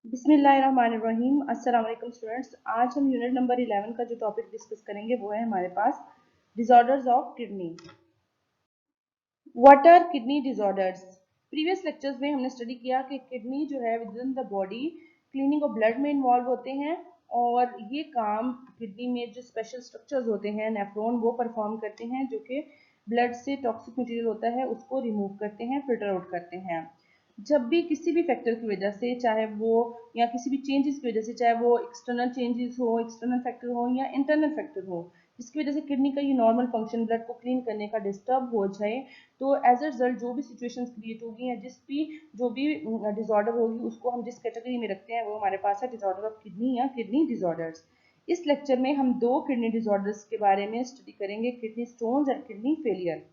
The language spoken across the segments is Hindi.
बिस्मिल्लाहिर्रहमानिर्रहीम। अस्सलाम वालेकुम स्टूडेंट्स। आज हम यूनिट नंबर 11 का जो टॉपिक डिस्कस करेंगे वो है हमारे पास disorders of kidney. What are kidney disorders? Previous lectures में हमने स्टडी किया कि किडनी जो है within the body cleaning of blood में इन्वॉल्व होते हैं और ये काम किडनी में जो स्पेशल स्ट्रक्चर्स होते हैं नेफ्रॉन वो परफॉर्म करते हैं जो कि ब्लड से टॉक्सिक मटेरियल होता है उसको रिमूव करते हैं, फिल्टर आउट करते हैं। जब भी किसी भी फैक्टर की वजह से, चाहे वो या किसी भी चेंजेस की वजह से, चाहे वो एक्सटर्नल चेंजेस हो, एक्सटर्नल फैक्टर हो या इंटरनल फैक्टर हो, जिसकी वजह से किडनी का ये नॉर्मल फंक्शन ब्लड को क्लीन करने का डिस्टर्ब हो जाए, तो एज अ रिजल्ट जो भी सिचुएशंस क्रिएट होगी या जो भी डिसऑर्डर होगी उसको हम जिस कैटेगरी में रखते हैं वो हमारे पास है डिसऑर्डर ऑफ किडनी या किडनी डिसऑर्डर्स। इस लेक्चर में हम दो किडनी डिसऑर्डर्स के बारे में स्टडी करेंगे, किडनी स्टोन्स और किडनी फेलियर।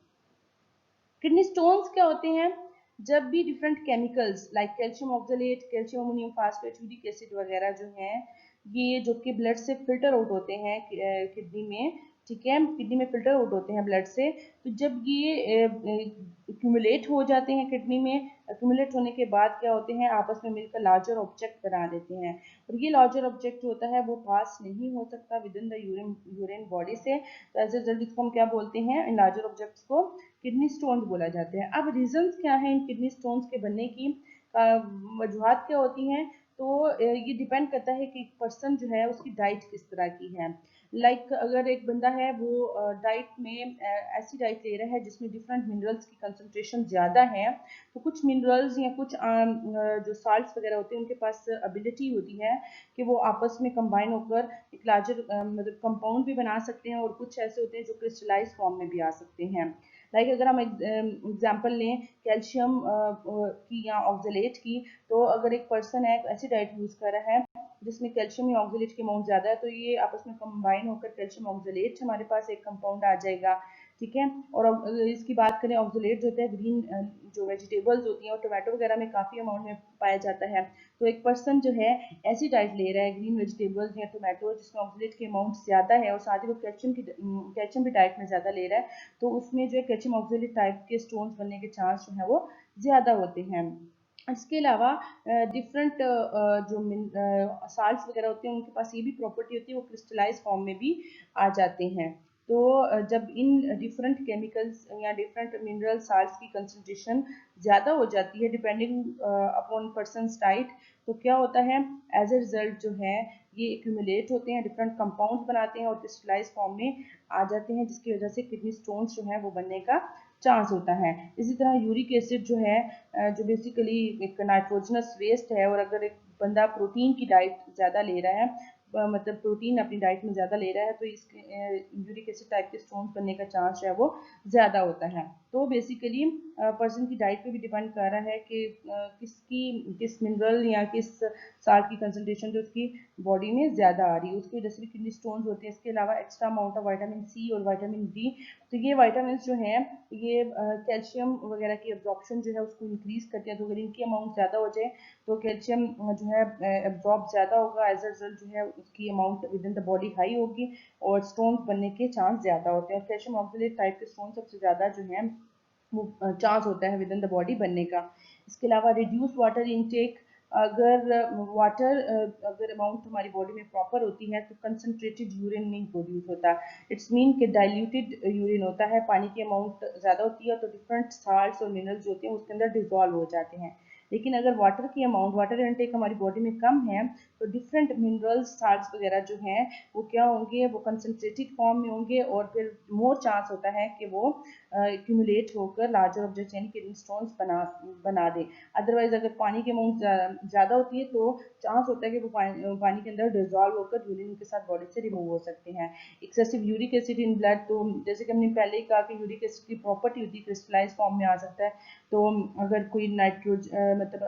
किडनी स्टोन्स क्या होते हैं? जब भी different chemicals like calcium oxalate, calcium ammonium phosphate, uric acid वगैरह जो हैं ये जो कि ब्लड से फिल्टर आउट होते हैं किडनी में, ठीक है, किडनी में फिल्टर आउट होते हैं ब्लड से। तो जब ये एक्यूमुलेट हो जाते हैं किडनी में, एक्यूमुलेट होने के बाद क्या होते हैं, आपस में मिलकर लार्जर ऑब्जेक्ट बना देते हैं और ये लार्जर ऑब्जेक्ट जो होता है वो पास नहीं हो सकता with in the urine body से। तो एज ए रिजल्ट इसको हम क्या बोलते हैं, इन लार्जर ऑब्जेक्ट्स को किडनी स्टोन्स बोला जाते हैं। अब रीजंस क्या है इन किडनी स्टोन्स के बनने की, वजूहत क्या होती हैं? तो ये डिपेंड करता है कि पर्सन जो है उसकी डाइट किस तरह की है। अगर एक बंदा है वो डाइट में ऐसी डाइट ले रहा है जिसमें डिफरेंट मिनरल्स की कंसंट्रेशन ज़्यादा है, तो कुछ मिनरल्स या कुछ जो साल्ट्स वगैरह होते हैं उनके पास एबिलिटी होती है कि वो आपस में कंबाइन होकर एक लार्जर मतलब कंपाउंड भी बना सकते हैं और कुछ ऐसे होते हैं जो क्रिस्टलाइज फॉर्म में भी आ सकते हैं। अगर हम एग्जांपल लें कैल्शियम की या ऑक्सलेट की, तो अगर एक पर्सन है ऐसी डाइट यूज कर रहा है जिसमें कैल्शियम या ऑक्सलेट की अमाउंट ज़्यादा है, तो ये आपस में कंबाइन होकर कैल्शियम ऑक्सलेट हमारे पास एक कंपाउंड आ जाएगा, ठीक है। और इसकी बात करें, ऑक्सलेट जो होता है ग्रीन जो वेजिटेबल्स होती हैं और टोमेटो वगैरह में काफ़ी अमाउंट में पाया जाता है। तो एक पर्सन जो है ऐसी डाइट ले रहा है ग्रीन वेजिटेबल्स या टोमेटो जिसमें ऑक्सलेट की अमाउंट ज़्यादा है और साथ ही वो कैल्शियम भी डाइट में ज़्यादा ले रहा है, तो उसमें जो है कैल्शियम ऑक्सलेट टाइप के स्टोन्स बनने के चांस जो है वो ज़्यादा होते हैं। इसके अलावा डिफरेंट जो साल्ट्स वगैरह होते हैं उनके पास ये भी प्रॉपर्टी होती है, वो क्रिस्टलाइज फॉर्म में भी आ जाते हैं। तो जब इन डिफरेंट केमिकल्स या डिफरेंट मिनरल साल्ट्स की कंसंट्रेशन ज़्यादा हो जाती है डिपेंडिंग अपॉन पर्सनस डाइट, तो क्या होता है, एज ए रिजल्ट जो है ये एक्यूमुलेट होते हैं, डिफरेंट कंपाउंड्स बनाते हैं और क्रिस्टलाइज फॉर्म में आ जाते हैं, जिसकी वजह से किडनी स्टोन्स जो है वो बनने का चांस होता है। इसी तरह यूरिक एसिड जो है जो बेसिकली एक नाइट्रोजनस वेस्ट है, और अगर एक बंदा प्रोटीन की डाइट ज़्यादा ले रहा है, मतलब प्रोटीन अपनी डाइट में ज़्यादा ले रहा है, तो इसके यूरिक एसिड टाइप के स्टोन्स बनने का चांस है वो ज़्यादा होता है। तो बेसिकली पर्सन की डाइट पे भी डिपेंड कर रहा है कि किस मिनरल या किस साल्ट की कंसंट्रेशन जो उसकी बॉडी में ज़्यादा आ रही है, उसकी वजह से भी किडनी स्टोन्स होते हैं। इसके अलावा extra amount of vitamin C और विटामिन डी, तो ये विटामिन जो हैं ये कैल्शियम वगैरह की एब्जॉर्प्शन जो है उसको इंक्रीज करते हैं। तो अगर इनकी अमाउंट ज़्यादा हो जाए तो कैल्शियम जो है एब्जॉर्ब ज़्यादा होगा, एज अ रिजल्ट जो है उसकी amount with in the body high होगी और स्टोन्स बनने के चांस ज़्यादा होते हैं। कैल्शियम ऑक्सलेट टाइप के स्टोन सबसे ज़्यादा जो है वो चांस होता है विद इन द बॉडी बनने का। इसके अलावा रिड्यूस वाटर इनटेक, अगर वाटर अगर अमाउंट हमारी बॉडी में प्रॉपर होती है तो कंसनट्रेटेड यूरिन नहीं प्रोड्यूस होता। इट्स मीन कि डाइल्यूटेड यूरिन होता है, पानी की अमाउंट ज़्यादा होती है तो डिफरेंट साल्ट्स और मिनरल्स जो होते हैं उसके अंदर डिजॉल्व हो जाते हैं। लेकिन अगर वाटर की अमाउंट, वाटर इनटेक हमारी बॉडी में कम है, तो डिफरेंट मिनरल्स साल्ट्स वगैरह जो हैं वो क्या होंगे, वो कंसनट्रेटेड फॉर्म में होंगे और फिर मोर चांस होता है कि वो एक्यूमुलेट होकर लार्जर ऑब्जेक्ट यानी किडनी स्टोन्स बना दे। अदरवाइज अगर पानी की अमाउंट ज़्यादा होती है तो चांस होता है कि वो पानी के अंदर डिजॉल्व होकर यूरिन के साथ बॉडी से रिमूव हो सकते हैं। Excessive uric acid in blood, तो जैसे कि हमने पहले ही कहा कि यूरिक एसिड की प्रॉपर्टी होती है क्रिस्टलाइज फॉर्म में आ सकता है। तो अगर कोई मतलब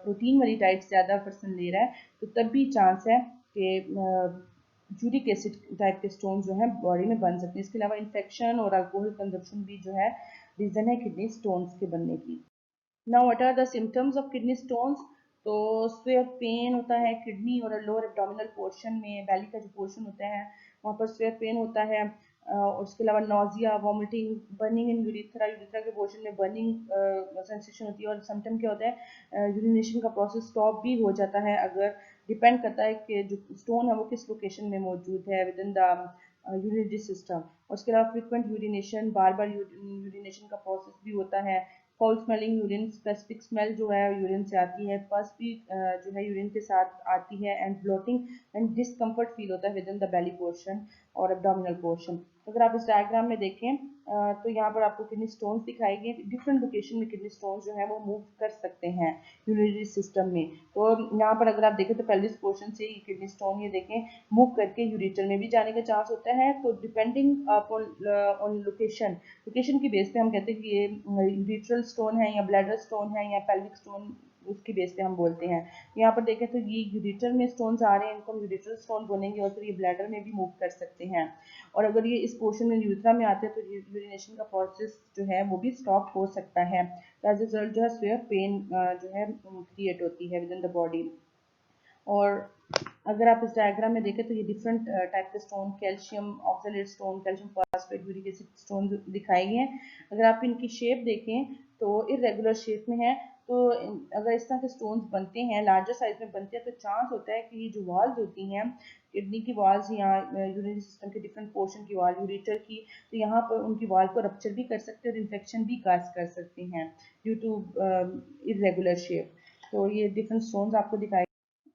प्रोटीन वाली डाइट ज़्यादा पर्सन ले रहा है तो तब भी चांस है कि यूरिक एसिड टाइप के स्टोन जो है बॉडी में बन सकते हैं। इसके अलावा इन्फेक्शन और अल्कोहल कंजप्शन भी जो है रीज़न है किडनी स्टोन्स के बनने की। Now what are the symptoms of kidney stones? तो स्वेयर पेन होता है किडनी और लोअर एब्डोमिनल पोर्शन में, बेली का जो पोर्शन होता है वहाँ पर स्वेयर पेन होता है। और उसके अलावा nausea, vomiting, burning in urethra, urethra के पोर्शन में बर्निंग सेंसेशन होती है। और समटाइम क्या होता है, यूरिनेशन का प्रोसेस स्टॉप भी हो जाता है, अगर डिपेंड करता है कि जो स्टोन है वो किस लोकेशन में मौजूद है within the urinary system. और उसके अलावा फ्रिक्वेंट यूरिनेशन, बार बार यूरिनेशन का प्रोसेस भी होता है। Foul smelling urine, specific smell जो है यूरिन से आती है। पस भी जो है यूरिन के साथ आती है। And bloating and discomfort feel होता है within the belly portion और एब्डोमिनल पोर्शन। तो अगर आप इस डायग्राम में देखें तो यहाँ पर आपको किडनी स्टोन्स दिखाई गए। डिफरेंट लोकेशन में किडनी स्टोन्स जो है वो मूव कर सकते हैं यूरिनरी सिस्टम में। तो यहाँ पर अगर आप देखें तो पेल्विस पोर्शन से ये किडनी स्टोन, ये देखें, मूव करके यूरिटर में भी जाने का चांस होता है। तो डिपेंडिंग ऑन लोकेशन, लोकेशन की बेस पे हम कहते हैं कि ये यूरिट्रल स्टोन है या ब्लैडर स्टोन है या पेल्विक स्टोन, उसकी बेस पे हम बोलते हैं। यहाँ पर देखें तो ये यूरिटर में स्टोन्स आ रहे हैं, इनको हम यूरिट्रल स्टोन बोलेंगे। और फिर ये ब्लैडर में भी मूव कर सकते हैं। और अगर ये इस पोर्शन में यूरिथ्रा में आते हैं तो यूरिनेशन का प्रोसेस जो है वो भी स्टॉप हो सकता है। एज ए रिजल्ट जो है स्वेयर पेन जो है क्रिएट होती है विद इन द बॉडी। और अगर आप इस डायग्राम में देखें तो ये डिफरेंट टाइप के stone, calcium oxalate stone, calcium phosphate, uric acid stone दिखाए गए हैं। अगर आप इनकी शेप देखें तो इरेगुलर शेप में है। तो अगर इस तरह के स्टोन्स बनते हैं, लार्जर साइज में बनते हैं, तो चांस होता है कि ये जो वॉल्स होती हैं, किडनी की वॉल्स या यूरिनरी सिस्टम के डिफरेंट पोर्शन की वॉल, यूरिटर की, तो यहाँ पर उनकी वॉल को रप्चर भी कर सकते हैं और इन्फेक्शन भी काज कर सकते हैं ड्यू टू इरेगुलर शेप। तो ये डिफरेंट स्टोन्स आपको दिखाए।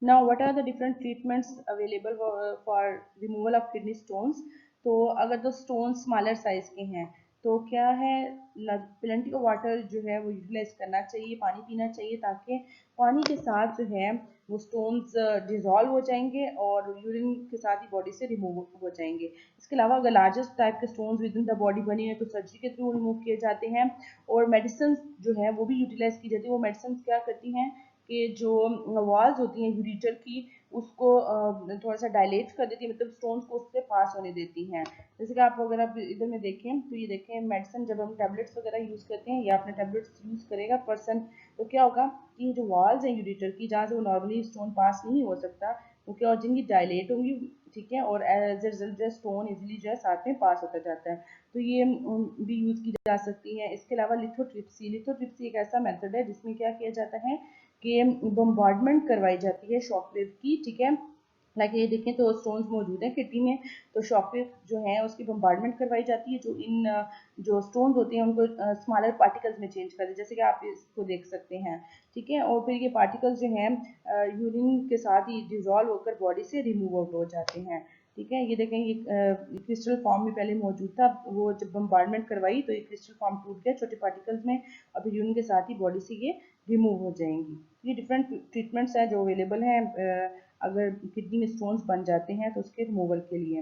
Now, what are the different treatments available for removal of kidney stones? तो अगर तो stones smaller size के हैं तो क्या है, plenty of water जो है वो यूटिलाइज करना चाहिए, पानी पीना चाहिए, ताकि पानी के साथ जो है वो स्टोन्स डिजॉल्व हो जाएंगे और यूरिन के साथ ही बॉडी से रिमूव हो जाएंगे। इसके अलावा अगर लार्जेस्ट टाइप के stones with in the body बनी है तो सर्जरी के थ्रू रिमूव किए जाते हैं। और मेडिसिन जो है वो भी यूटिलाइज की जाती है। वो मेडिसिन क्या करती हैं कि जो वॉल्स होती हैं यूरिटर की, उसको थोड़ा सा डायलेट कर देती है, मतलब स्टोन्स को उससे पास होने देती हैं। जैसे कि आप अगर आप इधर में देखें तो ये देखें, मेडिसिन जब हम टैबलेट्स वगैरह यूज़ करते हैं या अपने टैबलेट्स यूज़ करेगा पर्सन, तो क्या होगा कि जो वॉल्स हैं यूरिटर की, जहाँ से वो नॉर्मली स्टोन पास नहीं हो सकता, वो क्या हो जाएंगी, डायलेट होंगी, ठीक है। और एज ए रिजल्ट जो स्टोन इजीली जो है साथ में पास होता जाता है। तो ये भी यूज़ की जा सकती है। इसके अलावा लिथोट्रिप्सी, लिथोट्रिप्सी एक ऐसा मेथड है जिसमें क्या किया जाता है कि बम्बार्डमेंट करवाई जाती है शॉकवेव की, ठीक है। लाइक ये देखें तो स्टोन्स मौजूद हैं किडनी में, तो शॉकवेव जो है उसकी बम्बार्डमेंट करवाई जाती है, जो इन जो स्टोन्स होते हैं उनको स्मॉलर पार्टिकल्स में चेंज कर दे, जैसे कि आप इसको देख सकते हैं, ठीक है। और फिर ये पार्टिकल्स जो हैं यूरिन के साथ ही डिजॉल्व होकर बॉडी से रिमूव आउट हो जाते हैं, ठीक है। ये देखें, ये क्रिस्टल फॉर्म में पहले मौजूद था, वो जब बम्बार्डमेंट करवाई तो ये क्रिस्टल फॉर्म टूट गया छोटे पार्टिकल्स में, और फिर यूरिन के साथ ही बॉडी से ये रिमूव हो जाएंगी। ये डिफरेंट ट्रीटमेंट्स हैं जो अवेलेबल हैं अगर किडनी में स्टोन्स बन जाते हैं तो उसके रिमूवल के लिए।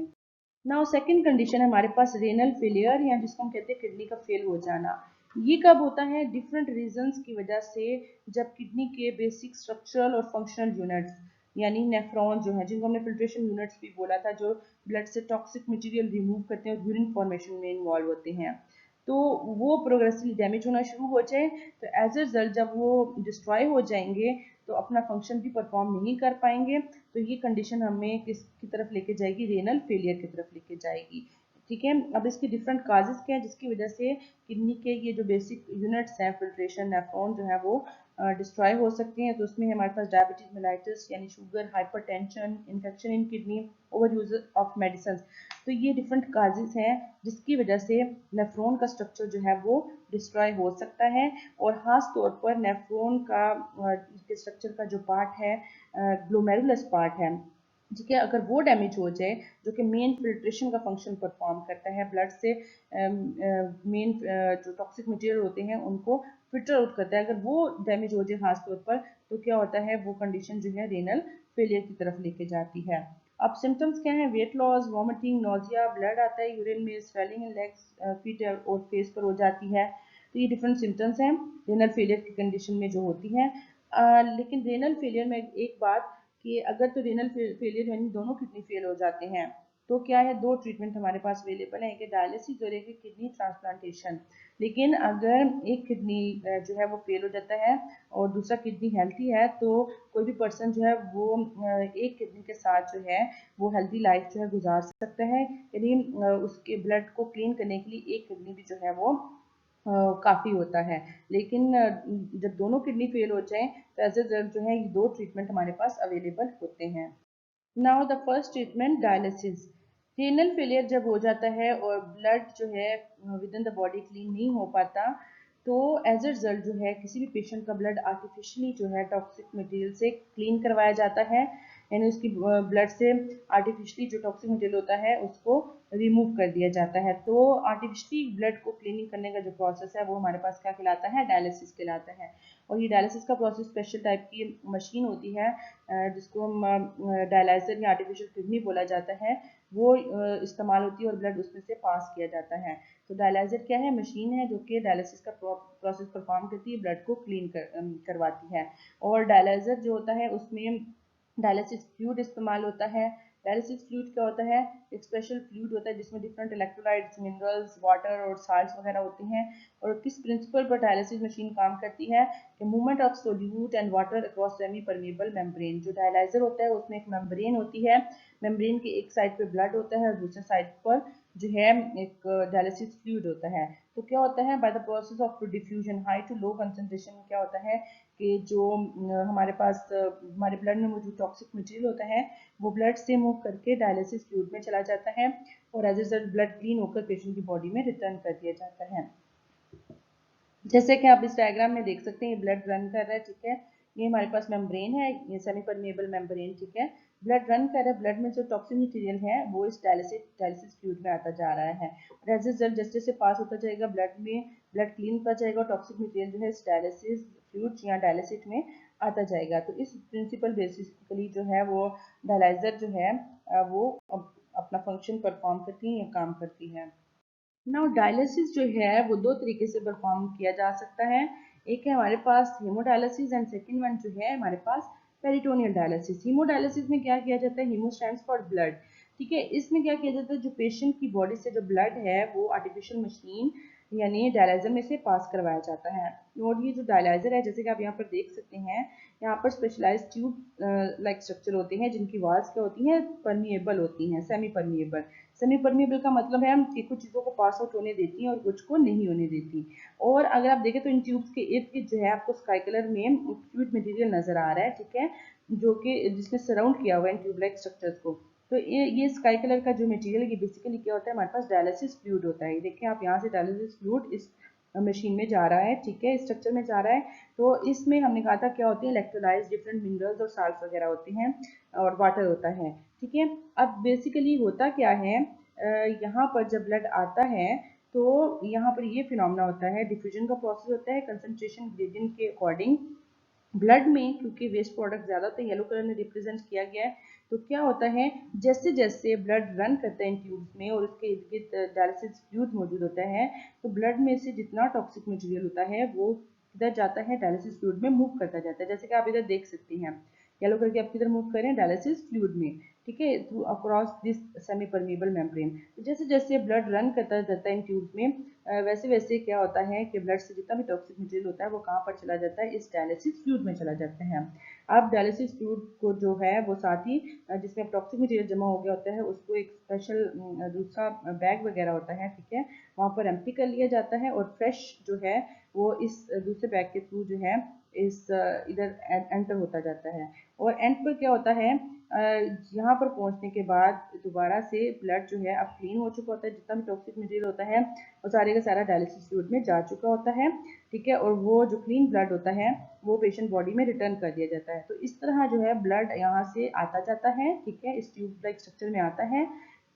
नाउ सेकंड कंडीशन है हमारे पास रेनल फेलियर, या जिसको हम कहते हैं किडनी का फेल हो जाना। ये कब होता है, डिफरेंट रीजंस की वजह से, जब किडनी के बेसिक स्ट्रक्चरल और फंक्शनल यूनिट्स यानी नेफ्रॉन जो है, जिनको हमने फिल्ट्रेशन यूनिट्स भी बोला था, जो ब्लड से टॉक्सिक मटेरियल रिमूव करते हैं और यूरिन फॉर्मेशन में इन्वॉल्व होते हैं, तो वो प्रोग्रेसिवली डैमेज होना शुरू हो जाए, तो एज ए रिजल्ट जब वो डिस्ट्रॉय हो जाएंगे तो अपना फंक्शन भी परफॉर्म नहीं कर पाएंगे। तो ये कंडीशन हमें किसकी तरफ लेके जाएगी, रेनल फेलियर की तरफ लेके जाएगी, ठीक है। अब इसकी डिफरेंट काजेस क्या है जिसकी वजह से किडनी के ये जो बेसिक यूनिट्स हैं, फिल्ट्रेशन, नेफ्रॉन जो है वो डिस्ट्रॉय हो सकते हैं। तो उसमें हमारे पास डायबिटीज मेलाइटिस यानी sugar, hypertension, infection in kidney, over use of medicine, तो ये डिफरेंट काजेस हैं जिसकी वजह से नेफ्रॉन का स्ट्रक्चर जो है वो डिस्ट्रॉय हो सकता है। और खास तौर पर नेफ्रॉन का स्ट्रक्चर का जो पार्ट है, ग्लोमेरुलस पार्ट है, ठीक है, अगर वो डैमेज हो जाए, जो कि मेन फिल्ट्रेशन का फंक्शन परफॉर्म करता है, ब्लड से मेन जो टॉक्सिक मटेरियल होते हैं उनको फिल्टर आउट करता है, अगर वो डैमेज हो जाए खास तौर पर, तो क्या होता है, वो कंडीशन जो है रेनल फेलियर की तरफ लेके जाती है। अब सिम्टम्स क्या है, weight loss, vomiting, nausea, blood आता है यूरिन में, स्वेलिंग इन लेग्स, फीट और फेस पर हो जाती है। तो ये डिफरेंट सिम्टम्स हैं रेनल फेलियर की कंडीशन में जो होती हैं। लेकिन रेनल फेलियर में एक बात कि अगर तो रेनल फेलियर यानी दोनों किडनी फेल हो जाते हैं, तो क्या है, दो ट्रीटमेंट हमारे पास अवेलेबल है, एक डायलिसिस और एक किडनी ट्रांसप्लांटेशन। लेकिन अगर एक किडनी जो है वो फेल हो जाता है और दूसरा किडनी हेल्थी है, तो कोई भी पर्सन जो है वो एक किडनी के साथ जो है वो हेल्थी लाइफ जो है गुजार सकता है। यानी उसके ब्लड को क्लीन करने के लिए एक किडनी भी जो है वो काफ़ी होता है। लेकिन जब दोनों किडनी फेल हो जाएं तो एज ए रिजल्ट जो है ये दो ट्रीटमेंट हमारे पास अवेलेबल होते हैं। Now the first treatment dialysis. Renal failure जब हो जाता है और ब्लड जो है within the body clean नहीं हो पाता, तो एज ए रिजल्ट जो है किसी भी पेशेंट का ब्लड आर्टिफिशियली जो है टॉक्सिक मटेरियल से क्लीन करवाया जाता है। यानी उसकी ब्लड से आर्टिफिशियली जो टॉक्सिक मटेरियल होता है उसको रिमूव कर दिया जाता है। तो आर्टिफिशियली ब्लड को क्लीनिंग करने का जो प्रोसेस है वो हमारे पास क्या कहलाता है, डायलिसिस कहलाता है। और ये डायलिसिस का प्रोसेस स्पेशल टाइप की मशीन होती है जिसको हम डायलाइजर या आर्टिफिशियल किडनी बोला जाता है, वो इस्तेमाल होती है और ब्लड उसमें से पास किया जाता है। तो डायलाइजर क्या है, मशीन है जो कि डायलिसिस का प्रोसेस परफॉर्म करती है, ब्लड को क्लीन करवाती है। और डायलाइजर जो होता है उसमें डायलिसिस फ्लूइड इस्तेमाल होता है। डायलिसिस फ्लूइड क्या होता है, एक स्पेशल फ्लूइड होता है जिसमें डिफरेंट इलेक्ट्रोलाइट्स, मिनरल्स, वाटर और साल्ट्स वगैरह होते हैं। और किस प्रिंसिपल पर डायलिसिस मशीन काम करती है, कि movement of solute and water across semi permeable membrane. जो डायलाइजर होता है उसमें एक मेम्ब्रेन होती है, मेम्ब्रेन के एक साइड पे ब्लड होता है और दूसरे साइड पर जो है एक डायलिसिस फ्लूइड होता है। तो क्या होता है, by the process of diffusion high to low concentration क्या होता है कि जो हमारे पास हमारे ब्लड में मौजूद टॉक्सिक मटेरियल होता है वो ब्लड से मूव करके डायलिसिस फ्लूइड में चला जाता है और as a result blood clean होकर पेशेंट की बॉडी में रिटर्न कर दिया जाता है। जैसे कि आप इस डायग्राम में देख सकते हैं, ये ब्लड रन कर रहा है, ठीक है। ये हमारे पास मेम्ब्रेन है, ये सेमी परमेबल मेम्ब्रेन, ठीक है। ब्लड रन कर रहा है, ब्लड में जो टॉक्सिक मटेरियल है वो इस डायलिसिस फ्लूइड में आता जा रहा है और एज ए रिजल्ट जैसे जैसे पास होता जाएगा ब्लड में, ब्लड क्लीन होता जाएगा और टॉक्सिक मटेरियल जो है इस डायलिसिस फ्लूइड या डायलिसिस में आता जाएगा। तो इस प्रिंसिपल बेसिकली जो है वो डायलाइजर जो है वो अपना फंक्शन परफॉर्म करती है या काम करती है। नाउ डायलिसिस जो है वो दो तरीके से परफॉर्म किया जा सकता है। एक है हमारे पास हेमोडायलिसिस एंड सेकंड वन जो है हमारे पास पेरिटोनियल डायलिसिस। हीमोडायलिसिस में क्या किया जाता है, हीमो स्टैंड्स फॉर ब्लड, ठीक है। इसमें क्या किया जाता है, जो पेशेंट की बॉडी से जो ब्लड है वो आर्टिफिशियल मशीन यानी डायलाइजर में से पास करवाया जाता है। और ये जो डायलाइजर है जैसे कि आप यहाँ पर देख सकते हैं, यहाँ पर स्पेशलाइज्ड ट्यूब लाइक स्ट्रक्चर होते हैं जिनकी वॉल्स क्या होती हैं, परमिएबल होती हैं, सेमी परमिएबल। सेमी परमिएबल का मतलब है कि कुछ चीज़ों को पास आउट होने देती हैं और कुछ को नहीं होने देती। और अगर आप देखें तो इन ट्यूब्स के इर्द गिर्द जो है आपको स्काई कलर में फ्लूइड मटेरियल नजर आ रहा है, ठीक है, जो कि जिसने सराउंड किया हुआ है इन ट्यूब लाइक स्ट्रक्चर्स को। तो ये स्काई कलर का जो मटेरियल ये बेसिकली क्या होता है, हमारे पास डायलिसिस फ्लूइड होता है। देखिए आप यहाँ से डायलिसिस फ्लूइड इस मशीन में जा रहा है, ठीक है, स्ट्रक्चर में जा रहा है। तो इसमें हमने कहा था क्या होते हैं, इलेक्ट्रोलाइट्स, डिफरेंट मिनरल्स और साल्ट्स वगैरह होते हैं और वाटर होता है, ठीक है। अब बेसिकली होता क्या है, यहाँ पर जब ब्लड आता है तो यहाँ पर ये फिनोमेना होता है, डिफ्यूजन का प्रोसेस होता है कंसंट्रेशन ग्रेडियंट के अकॉर्डिंग ब्लड में, क्योंकि वेस्ट प्रोडक्ट ज़्यादा होते हैं, येलो कलर में रिप्रेजेंट किया गया है। तो क्या होता है, जैसे जैसे ब्लड रन करता है इन ट्यूब्स में और उसके इर्द गिर्द डायलिसिस फ्लूइड मौजूद होता है, तो ब्लड में से जितना टॉक्सिक मटेरियल होता है वो इधर जाता है, डायलिसिस फ्लूइड में मूव करता जाता है। जैसे कि आप इधर देख सकते हैं, येलो करके आप किधर मूव करें, डायलिसिस फ्लूइड में, ठीक है, through across this semi permeable membrane. तो जैसे जैसे ब्लड रन करता जाता है इन ट्यूब्स में, वैसे वैसे क्या होता है कि ब्लड से जितना भी टॉक्सिक मटेरियल होता है वो कहाँ पर चला जाता है, इस डायलिसिस फ्लूइड में चला जाता है। अब डायलिसिस फ्लूइड को जो है वो साथ ही जिसमें टॉक्सिक मटेरियल जमा हो गया होता है उसको एक स्पेशल दूसरा बैग वगैरह होता है, ठीक है, वहाँ पर एम्प्टी कर लिया जाता है और फ्रेश जो है वो इस दूसरे बैग के थ्रू जो है इस इधर एंटर होता जाता है। और एंड पर क्या होता है, यहाँ पर पहुँचने के बाद दोबारा से ब्लड जो है अब क्लीन हो चुका होता है, जितना भी टॉक्सिक मटेरियल होता है वो सारे का सारा डायलिसिस फ्लूइड में जा चुका होता है, ठीक है। और वो जो क्लीन ब्लड होता है वो पेशेंट बॉडी में रिटर्न कर दिया जाता है। तो इस तरह जो है ब्लड यहाँ से आता जाता है, ठीक है, इस ट्यूब लाइक स्ट्रक्चर में आता है,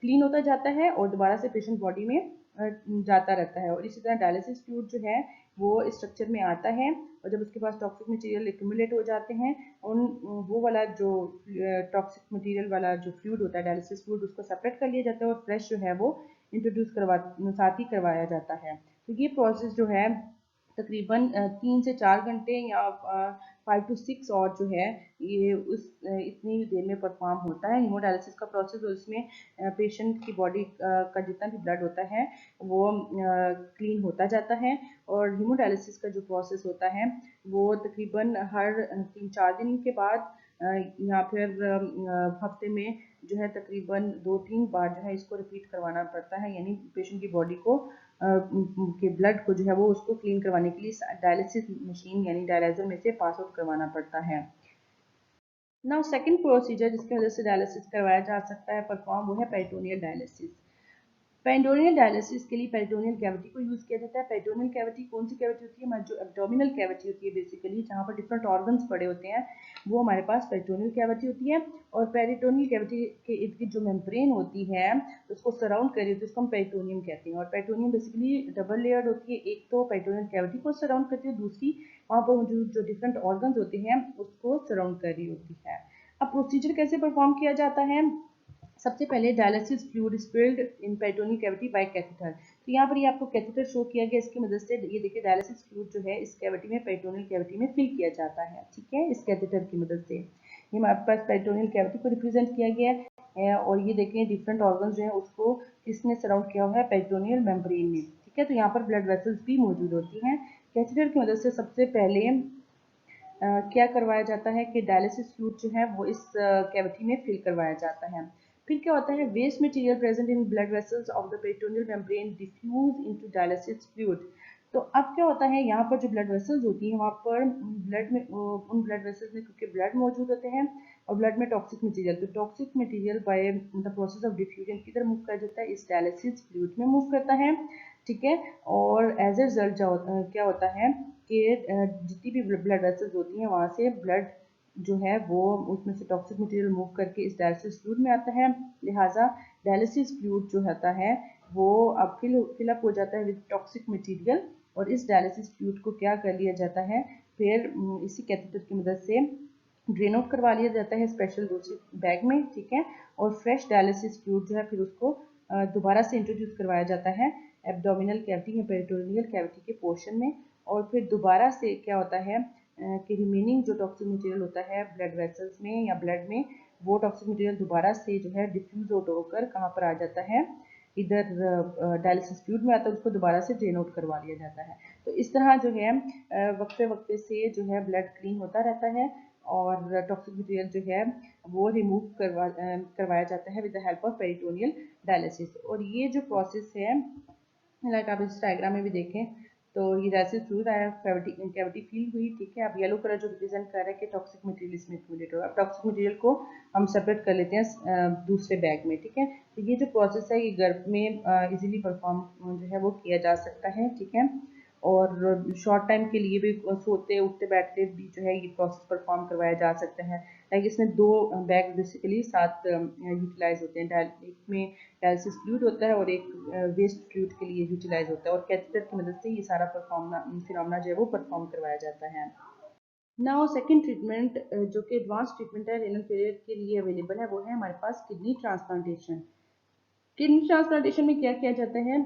क्लीन होता जाता है और दोबारा से पेशेंट बॉडी में जाता रहता है। और इसी तरह डायलिसिस फ्लूइड जो है वो स्ट्रक्चर में आता है और जब उसके पास टॉक्सिक मटेरियल एक्यूमुलेट हो जाते हैं, उन वो वाला जो टॉक्सिक मटेरियल वाला जो फ्लूइड होता है डायलिसिस फ्लूइड उसको सेपरेट कर लिया जाता है और फ्रेश जो है वो इंट्रोड्यूस साथ ही करवाया जाता है। तो ये प्रोसेस जो है तकरीबन 3 से 4 घंटे या 5 to 6 और जो है ये उस इतनी देर में परफॉर्म होता है हीमोडायलिसिस का प्रोसेस। और इसमें पेशेंट की बॉडी का जितना भी ब्लड होता है वो क्लीन होता जाता है। और हीमोडायलिसिस का जो प्रोसेस होता है वो तकरीबन हर 3-4 दिन के बाद या फिर हफ्ते में जो है तकरीबन 2-3 बार जो है इसको रिपीट करवाना पड़ता है, यानी पेशेंट की बॉडी को के ब्लड को जो है वो उसको क्लीन करवाने के लिए डायलिसिस मशीन यानी डायलाइजर में से पास आउट करवाना पड़ता है। नाउ सेकंड प्रोसीजर जिसकी वजह से डायलिसिस करवाया जा सकता है परफॉर्म, वो है पेरिटोनियल डायलिसिस। पेरिटोनियल डायलिसिस के लिए पेरिटोनियल कैविटी को यूज किया जाता है। पेरिटोनियल कैविटी कौन सी कैविटी होती है? हमारी जो एब्डोमिनल कैविटी होती है बेसिकली, जहाँ पर डिफरेंट ऑर्गन्स पड़े होते हैं, वो हमारे पास पेरिटोनियल कैविटी होती है। और पेरिटोनियल कैविटी के इर्द गिर्द जो मेम्ब्रेन होती है उसको सराउंड करी होती है, उसको हम पेरिटोनियम कहते हैं। और पेरिटोनियम बेसिकली डबल लेयर्ड होती है, एक तो पेरिटोनियल कैविटी को सराउंड करती है, दूसरी वहाँ पर मौजूद जो डिफरेंट ऑर्गन्स होते हैं उसको सराउंड कर रही होती है। अब प्रोसीजर कैसे परफॉर्म किया जाता है? सबसे पहले dialysis fluid is filled in peritoneal cavity by catheter. तो यहाँ पर ये आपको कैथेटर शो किया गया, इसकी मदद से ये देखिए डायलिसिस फ्लूइड जो है इस कैविटी में पेरिटोनियल कैविटी में फिल किया जाता है, ठीक है, इस कैथेटर की मदद से। ये हमारे पास पेरिटोनियल कैविटी को रिप्रेजेंट किया गया है। और ये देखें डिफरेंट ऑर्गन जो है उसको किसने सराउंड किया हुआ है? पेरिटोनियल मेम्ब्रेन ने, ठीक है। तो यहाँ पर ब्लड वेसल्स भी मौजूद होती हैं। कैथेटर की मदद से सबसे पहले क्या करवाया जाता है कि डायलिसिस फ्लूइड जो है वो इस कैविटी में फिल करवाया जाता है। फिर क्या होता है? Waste material present in blood vessels of the peritoneal membrane diffuse into dialysis fluid. तो अब क्या होता है, यहाँ पर जो ब्लड वेसल्स होती हैं वहाँ पर ब्लड में उन ब्लड वेसल्स में क्योंकि ब्लड मौजूद होते हैं और ब्लड में टॉक्सिक मटेरियल, तो toxic material by the process of diffusion किधर मूव कर जाता है? इस डायलिसिस फ्लूइड में मूव करता है, ठीक है। और एज ए रिजल्ट क्या होता है कि जितनी भी ब्लड वेसल्स होती हैं वहाँ से ब्लड जो है वो उसमें से टॉक्सिक मटेरियल मूव करके इस डायलिसिस फ्लूइड में आता है। लिहाजा डायलिसिस फ्लूइड जो होता है वो अब फिलअप हो जाता है विद टॉक्सिक मटेरियल। और इस डायलिसिस फ्लूइड को क्या कर लिया जाता है? फिर इसी कैथेटर की मदद से ड्रेन आउट करवा लिया जाता है स्पेशल दूसरे बैग में, ठीक है। और फ्रेश डायलिसिस फ्लूइड जो है फिर उसको दोबारा से इंट्रोड्यूस करवाया जाता है एब्डोमिनल कैविटी या पेरिटोनियल कैविटी के पोर्शन में। और फिर दोबारा से क्या होता है कि रिमेनिंग जो टॉक्सिक मटेरियल होता है ब्लड वेसल्स में या ब्लड में, वो टॉक्सिक मटेरियल दोबारा से जो है डिफ्यूज आउट होकर कहाँ पर आ जाता है? इधर डायलिसिस फ्लूइड में आता है, उसको दोबारा से ड्रेन आउट करवा लिया जाता है। तो इस तरह जो है वक्फे वक्फे से जो है ब्लड क्लीन होता रहता है और टॉक्सिक मटेरियल जो है वो रिमूव करवाया जाता है with the help of peritoneal dialysis. और ये जो प्रोसेस है, लाइक आप इस डायग्राम में भी देखें तो ये डायलिसिस फ्लूइड आया, कैविटी फील हुई, ठीक है। अब येलो कलर जो रिप्रेजेंट कर रहा है कि टॉक्सिक मटेरियल इसमें एक्यूमुलेट होगा। अब टॉक्सिक मटेरियल को हम सेपरेट कर लेते हैं दूसरे बैग में, ठीक है। तो ये जो प्रोसेस है ये गर्भ में इजीली परफॉर्म जो है वो किया जा सकता है, ठीक है। और शॉर्ट टाइम के लिए भी सोते उठते बैठते भी जो है ये प्रोसेस परफॉर्म करवाया जा सकता है। लाइक इसमें 2 बैग बेसिकली साथ यूटिलाइज होते हैं, एक में डायलिसिस फ्लूइड होता है और एक वेस्ट फ्लूइड के लिए यूटिलाइज होता है। और कैथेटर की मदद से ये सारा फिनोमेना जो है वो परफॉर्म करवाया जाता है। नाउ सेकंड ट्रीटमेंट जो कि एडवांस ट्रीटमेंट है रेनल फेलियर के लिए अवेलेबल है, वो है हमारे पास किडनी ट्रांसप्लांटेशन। किडनी ट्रांसप्लांटेशन में क्या किया जाता है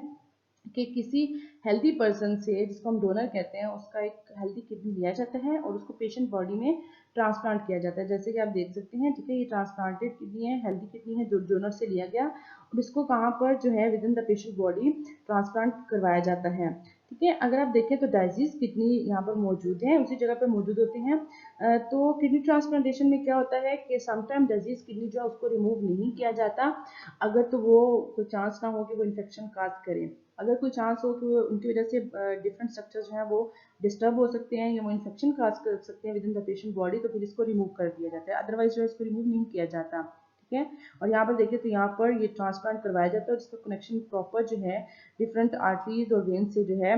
कि किसी हेल्दी पर्सन से, जिसको हम डोनर कहते हैं, उसका एक हेल्दी किडनी लिया जाता है और उसको पेशेंट बॉडी में ट्रांसप्लांट किया जाता है। जैसे कि आप देख सकते हैं, ठीक है, ये ट्रांसप्लांटेड किडनी है, हेल्दी किडनी है, जो डोनर से लिया गया और इसको कहाँ पर जो है within the patient body transplant करवाया जाता है, ठीक है। अगर आप देखें तो डाइजीज किडनी यहाँ पर मौजूद है, उसी जगह पर मौजूद होते हैं। तो किडनी ट्रांसप्लांटेशन में क्या होता है कि समटाइम डाइजीज किडनी जो है उसको रिमूव नहीं किया जाता अगर तो वो कोई चांस ना हो कि वो इन्फेक्शन काज करें। अगर कोई चांस हो कि वो उनकी वजह से डिफरेंट स्ट्रक्चर्स जो हैं वो डिस्टर्ब हो सकते हैं या वो इन्फेक्शन काज कर सकते हैं with in the patient body, तो फिर इसको रिमूव कर दिया जाता है। अदरवाइज जो है इसको रिमूव नहीं किया जाता, ठीक है। और यहाँ पर देखिए तो यहाँ पर ये ट्रांसप्लांट करवाया जाता है और इसका कनेक्शन प्रॉपर जो है डिफरेंट आर्टरीज और वेन से जो है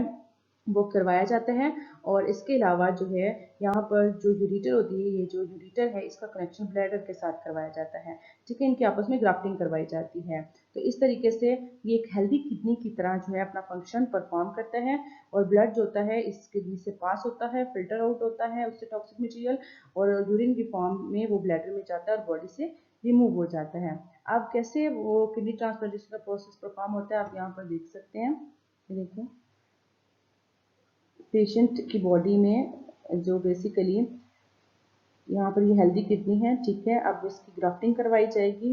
वो करवाया जाता है। और इसके अलावा जो है यहाँ पर जो यूरिटर होती है, ये जो यूरिटर है इसका कनेक्शन ब्लैडर के साथ करवाया जाता है, ठीक है। इनकी आपस में ग्राफ्टिंग करवाई जाती है। तो इस तरीके से ये एक हेल्दी किडनी की तरह जो है अपना फंक्शन परफॉर्म करता है। और ब्लड जो होता है इस किडनी से पास होता है, फिल्टर आउट होता है उससे टॉक्सिक मटेरियल, और यूरिन की फॉर्म में वो ब्लैडर में जाता है और बॉडी से रिमूव हो जाता है। अब कैसे वो किडनी ट्रांसप्लांटेशन का प्रोसेस परफॉर्म होता है आप यहाँ पर देख सकते हैं। ये देखिए पेशेंट की बॉडी में जो बेसिकली यहाँ पर ये हेल्दी किडनी है, ठीक है। अब इसकी ग्राफ्टिंग करवाई जाएगी,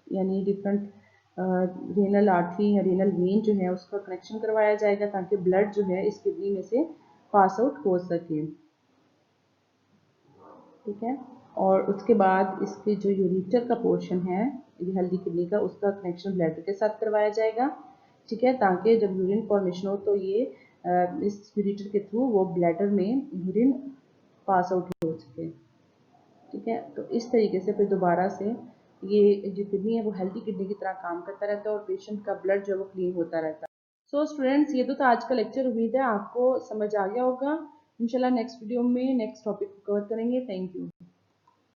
यानी डिफरेंट रेनल आर्टरी या रेनल वेन जो है उसका कनेक्शन करवाया जाएगा ताकि ब्लड जो है इस किडनी में से पास आउट हो सके, ठीक है। और उसके बाद इसके जो यूरिटर का पोर्शन है ये हेल्दी किडनी का, उसका कनेक्शन ब्लैडर के साथ करवाया जाएगा, ठीक है, ताकि जब यूरिन फॉर्मेशन हो तो ये इस यूरिटर के थ्रू वो ब्लैडर में यूरिन पास आउट हो सके, ठीक है। तो इस तरीके से फिर दोबारा से ये जो किडनी है वो हेल्दी किडनी की तरह काम करता रहता है और पेशेंट का ब्लड जो है वो क्लीन होता रहता है। सो स्टूडेंट्स, ये तो था आज का लेक्चर। उम्मीद है आपको समझ आ गया होगा। इंशाल्लाह नेक्स्ट वीडियो में नेक्स्ट टॉपिक को कवर करेंगे। Thank you.